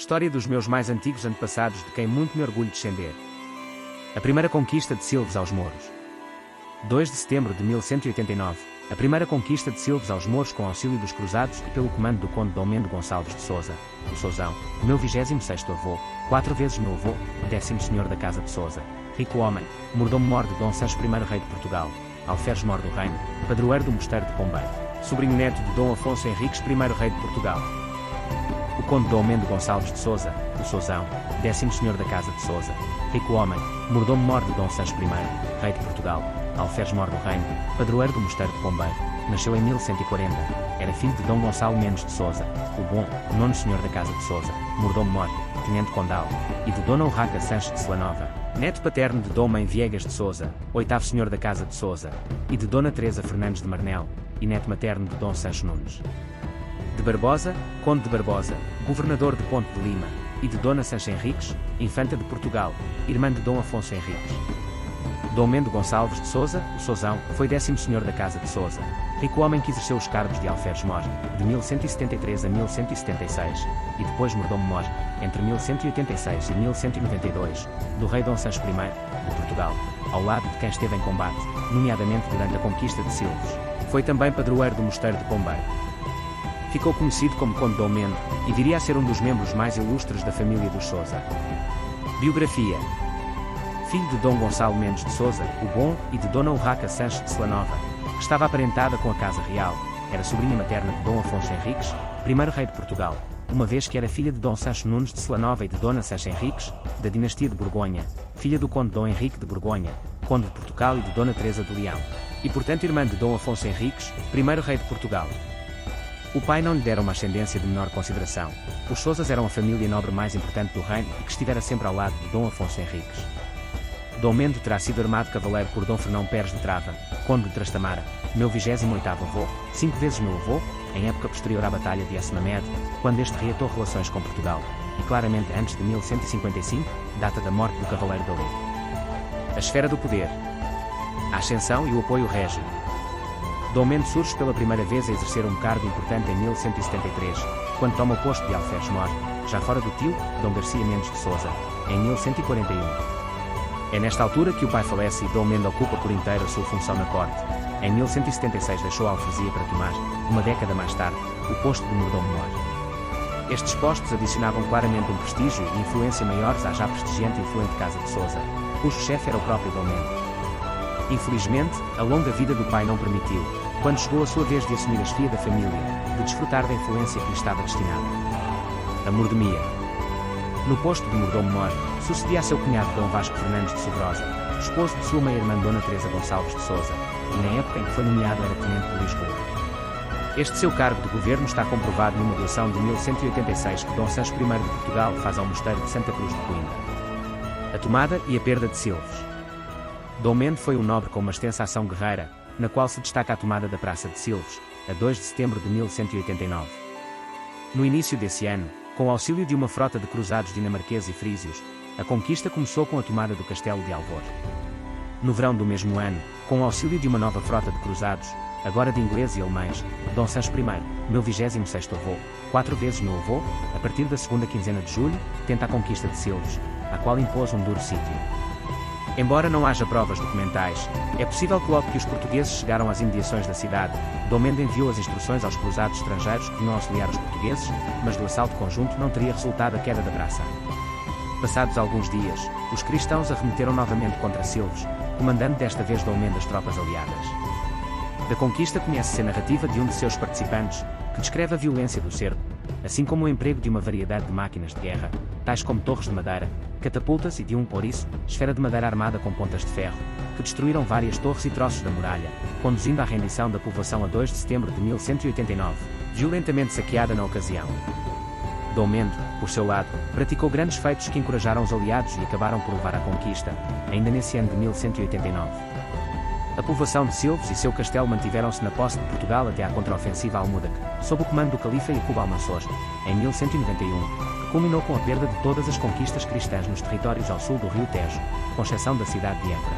História dos meus mais antigos antepassados de quem muito me orgulho descender. A primeira conquista de Silves aos Mouros. 2 de setembro de 1189. A primeira conquista de Silves aos Mouros com auxílio dos cruzados e pelo comando do conde Dom Mendo Gonçalves de Sousa, o Sousão, o meu 26º avô, 4 vezes meu avô, 10º senhor da casa de Sousa, rico homem, mordomo-mor de Dom Sancho I rei de Portugal, alferes-mor do reino, padroeiro do mosteiro de Pombeiro, sobrinho neto de Dom Afonso Henriques I rei de Portugal. O conde Dom Mendo Gonçalves de Sousa, o Sousão, 10º senhor da casa de Sousa, rico homem, mordomo-mor de Dom Sancho I rei de Portugal, alferes-mor do reino, padroeiro do mosteiro de Pombeiro, nasceu em 1140, era filho de Dom Gonçalo Mendes de Sousa, o Bom, 9º senhor da casa de Sousa, mordomo-mor, tenente condal, e de Dona Urraca Sanches de Celanova, neto paterno de Dom Mãe Viegas de Sousa, 8º senhor da casa de Sousa, e de Dona Teresa Fernandes de Marnel, e neto materno de Dom Sancho Nunes de Barbosa, conde de Barbosa, governador de Ponte de Lima, e de Dona Sancha Henriques, infanta de Portugal, irmã de Dom Afonso Henriques. Dom Mendo Gonçalves de Sousa, o Sousão, foi 10º senhor da casa de Sousa, rico homem que exerceu os cargos de alferes-mor, de 1173 a 1176, e depois mordomo-mor, entre 1186 e 1192, do rei Dom Sancho I, de Portugal, ao lado de quem esteve em combate, nomeadamente durante a conquista de Silves. Foi também padroeiro do mosteiro de Pombeiro. Ficou conhecido como Conde Dom Mendo, e viria a ser um dos membros mais ilustres da família dos Sousa. Biografia. Filho de Dom Gonçalo Mendes de Sousa, o Bom, e de Dona Urraca Sanches de Celanova, que estava aparentada com a casa real, era sobrinha materna de Dom Afonso Henriques, primeiro rei de Portugal, uma vez que era filha de Dom Sancho Nunes de Celanova e de Dona Sancha Henriques, da dinastia de Borgonha, filha do conde Dom Henrique de Borgonha, conde de Portugal e de Dona Teresa de Leão, e portanto irmã de Dom Afonso Henriques, primeiro rei de Portugal. O pai não lhe dera uma ascendência de menor consideração. Os Sousas eram a família nobre mais importante do reino e que estivera sempre ao lado de Dom Afonso Henriques. Dom Mendo terá sido armado cavaleiro por Dom Fernão Pérez de Trava, conde de Trastamara, meu 28º avô, 5 vezes meu avô, em época posterior à Batalha de Asmamed, quando este reatou relações com Portugal, e claramente antes de 1155, data da morte do cavaleiro da Lei. A esfera do poder. A ascensão e o apoio régio. Dom Mendo surge pela primeira vez a exercer um cargo importante em 1173, quando toma o posto de alferes-mor, já fora do tio, Dom Garcia Mendes de Sousa, em 1141. É nesta altura que o pai falece e Dom Mendo ocupa por inteiro a sua função na corte. Em 1176 deixou a alfrezia para tomar, uma década mais tarde, o posto de mordomo-mor. Estes postos adicionavam claramente um prestígio e influência maiores à já prestigiante e influente casa de Sousa, cujo chefe era o próprio Dom Mendo. Infelizmente, a longa vida do pai não permitiu, quando chegou a sua vez de assumir a chefia da família, de desfrutar da influência que lhe estava destinada. A mordomia. No posto de mordomo-mor, sucedia a seu cunhado Dom Vasco Fernandes de Sobrosa, esposo de sua meia-irmã Dona Teresa Gonçalves de Sousa, e na época em que foi nomeado era tenente de Lisboa. Este seu cargo de governo está comprovado numa doação de 1186 que Dom Sancho I de Portugal faz ao mosteiro de Santa Cruz de Coimbra. A tomada e a perda de Silves. Dom Mendo foi um nobre com uma extensa ação guerreira, na qual se destaca a tomada da Praça de Silves, a 2 de setembro de 1189. No início desse ano, com o auxílio de uma frota de cruzados dinamarqueses e frísios, a conquista começou com a tomada do castelo de Alvor. No verão do mesmo ano, com o auxílio de uma nova frota de cruzados, agora de ingleses e alemães, Dom Sancho I, meu 26º avô, 4 vezes meu avô, a partir da segunda quinzena de julho, tenta a conquista de Silves, a qual impôs um duro sítio. Embora não haja provas documentais, é possível que logo que os portugueses chegaram às imediações da cidade, Dom Mendo enviou as instruções aos cruzados estrangeiros que vinham auxiliar os portugueses, mas do assalto conjunto não teria resultado a queda da praça. Passados alguns dias, os cristãos arremeteram novamente contra Silves, comandando desta vez Dom Mendo as tropas aliadas. Da conquista conhece-se a narrativa de um de seus participantes, que descreve a violência do cerco, assim como o emprego de uma variedade de máquinas de guerra, tais como torres de madeira, catapultas e de um ouriço, esfera de madeira armada com pontas de ferro, que destruíram várias torres e troços da muralha, conduzindo à rendição da povoação a 2 de setembro de 1189, violentamente saqueada na ocasião. Dom Mendo, por seu lado, praticou grandes feitos que encorajaram os aliados e acabaram por levar à conquista, ainda nesse ano de 1189. A povoação de Silves e seu castelo mantiveram-se na posse de Portugal até à contraofensiva Almudac, sob o comando do califa Yacuba Almansor, em 1191, que culminou com a perda de todas as conquistas cristãs nos territórios ao sul do rio Tejo, com exceção da cidade de Évora.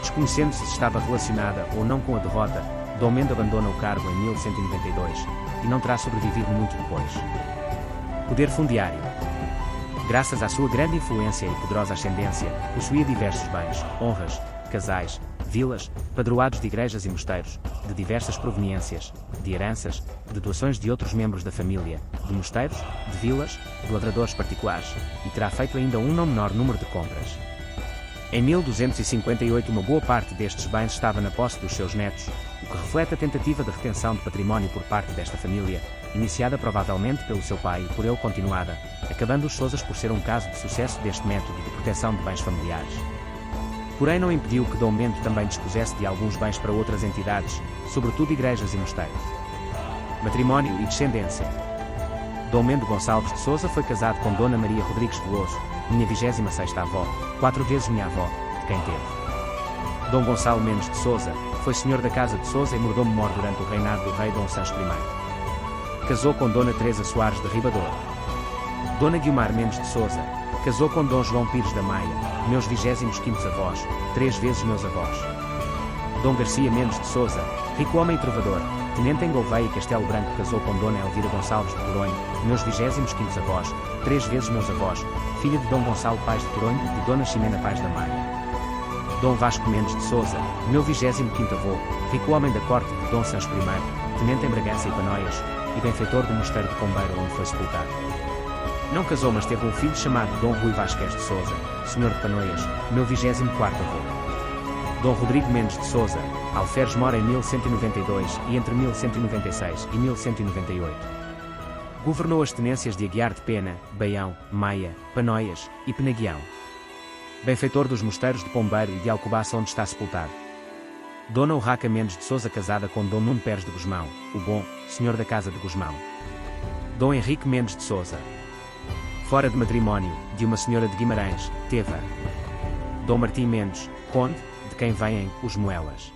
Desconhecendo-se se estava relacionada ou não com a derrota, Dom Mendo abandona o cargo em 1192, e não terá sobrevivido muito depois. Poder fundiário. Graças à sua grande influência e poderosa ascendência, possuía diversos bens, honras, casais, vilas, padroados de igrejas e mosteiros, de diversas proveniências, de heranças, de doações de outros membros da família, de mosteiros, de vilas, de lavradores particulares, e terá feito ainda um não menor número de compras. Em 1258 uma boa parte destes bens estava na posse dos seus netos, o que reflete a tentativa de retenção de património por parte desta família, iniciada provavelmente pelo seu pai e por ele continuada, acabando os Sousas por ser um caso de sucesso deste método de proteção de bens familiares. Porém não impediu que Dom Bento também dispusesse de alguns bens para outras entidades, sobretudo igrejas e mosteiros. Matrimónio e descendência. Dom Mendo Gonçalves de Sousa foi casado com Dona Maria Rodrigues Veloso, minha 26ª avó, 4 vezes minha avó, de quem teve. Dom Gonçalo Mendes de Sousa, foi senhor da casa de Sousa e mordomo-mor durante o reinado do rei Dom Sancho I. Casou com Dona Teresa Soares de Ribador. Dona Guiomar Mendes de Sousa, casou com Dom João Pires da Maia, meus 25º avós, 3 vezes meus avós. Dom Garcia Mendes de Sousa, rico homem e trovador, tenente em Gouveia e Castelo Branco, casou com Dona Elvira Gonçalves de Toronho, meus 25º avós, 3 vezes meus avós, filha de Dom Gonçalo Pais de Toronho e de Dona Ximena Pais da Maia. Dom Vasco Mendes de Sousa, meu 25º avô, rico homem da corte de Dom Sancho I, tenente em Bragança e Panoias, e benfeitor do mosteiro de Pombeiro onde foi sepultado. Não casou, mas teve um filho chamado Dom Rui Vasquez de Sousa, senhor de Panoias, meu 24º avô. Dom Rodrigo Mendes de Sousa, alferes mora em 1192 e entre 1196 e 1198. Governou as tenências de Aguiar de Pena, Baião, Maia, Panoias e Penaguião. Benfeitor dos mosteiros de Pombeiro e de Alcobaça onde está sepultado. Dona Urraca Mendes de Sousa casada com Dom Nuno Pérez de Gusmão, o Bom, senhor da casa de Gusmão. Dom Henrique Mendes de Sousa. Fora de matrimónio, de uma senhora de Guimarães, Teva. Dom Martim Mendes, conde, de quem vêm os Moelas.